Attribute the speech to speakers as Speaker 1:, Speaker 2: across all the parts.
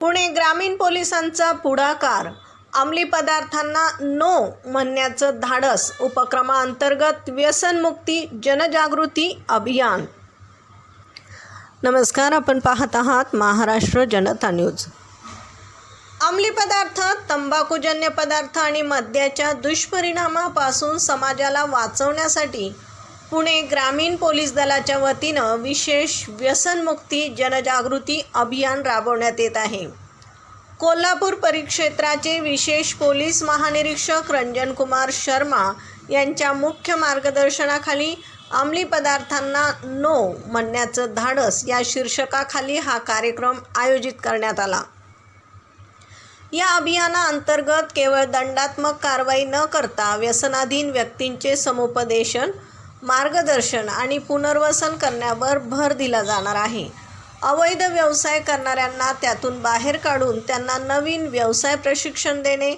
Speaker 1: पुणे ग्रामीण पोलिसांचा पुढाकार, अंमली पदार्थांना नो म्हणण्याचं धाडस उपक्रमाअंतर्गत व्यसनमुक्ती जनजागृती अभियान। नमस्कार, आपण पाहत आहात महाराष्ट्र जनता न्यूज। अंमली पदार्थ, तंबाखूजन्य पदार्थ आणि मद्याच्या दुष्परिणामापासून समाजाला वाचवण्यासाठी पुणे ग्रामीण पोलीस दलाच्या वतीनं विशेष व्यसनमुक्ती जनजागृती अभियान राबवण्यात येत आहे। कोल्हापूर परिक्षेत्राचे विशेष पोलीस महानिरीक्षक रंजन कुमार शर्मा यांच्या मुख्य मार्गदर्शनाखाली अंमली पदार्थांना नो म्हणण्याचं धाडस या शीर्षकाखाली हा कार्यक्रम आयोजित करण्यात आला। या अभियानाअंतर्गत केवळ दंडात्मक कारवाई न करता व्यसनाधीन व्यक्तींचे समुपदेशन, मार्गदर्शन आणि पुनर्वसन करण्यावर भर दिला जाणार आहे। अवैध व्यवसाय करणाऱ्यांना त्यातून बाहेर काढून त्यांना नवीन व्यवसाय प्रशिक्षण देणे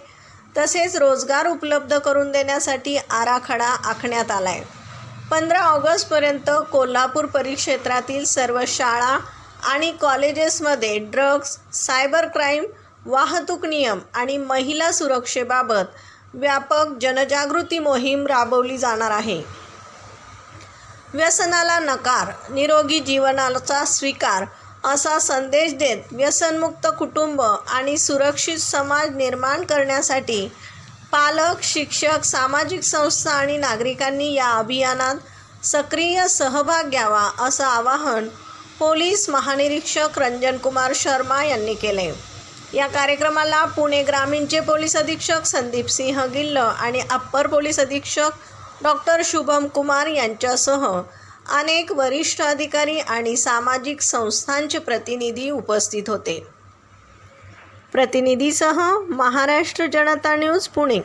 Speaker 1: तसेच रोजगार उपलब्ध करून देण्यासाठी आराखडा आखण्यात आला आहे। 15 ऑगस्टपर्यंत कोल्हापूर परिक्षेत्रातील सर्व शाळा आणि कॉलेजेसमध्ये ड्रग्ज, सायबर क्राईम, वाहतूक नियम आणि महिला सुरक्षेबाबत व्यापक जनजागृती मोहीम राबवली जाणार आहे। व्यसनाला नकार, निरोगी जीवनाचा स्वीकार असा संदेश देत व्यसनमुक्त कुटुंब आणि सुरक्षित समाज निर्माण करण्यासाठी पालक, शिक्षक, सामाजिक संस्था आणि नागरिकांनी या अभियानात सक्रिय सहभाग घ्यावा असं आवाहन पोलीस महानिरीक्षक रंजन कुमार शर्मा यांनी केले। या कार्यक्रमाला पुणे ग्रामीणचे पोलीस अधीक्षक संदीप सिंह गिल्ल आणि अप्पर पोलीस अधीक्षक डॉक्टर शुभम कुमार यांच्यासह अनेक वरिष्ठ अधिकारी आणि सामाजिक संस्थांचे प्रतिनिधी उपस्थित होते। प्रतिनिधीसह महाराष्ट्र जनता न्यूज पुणे।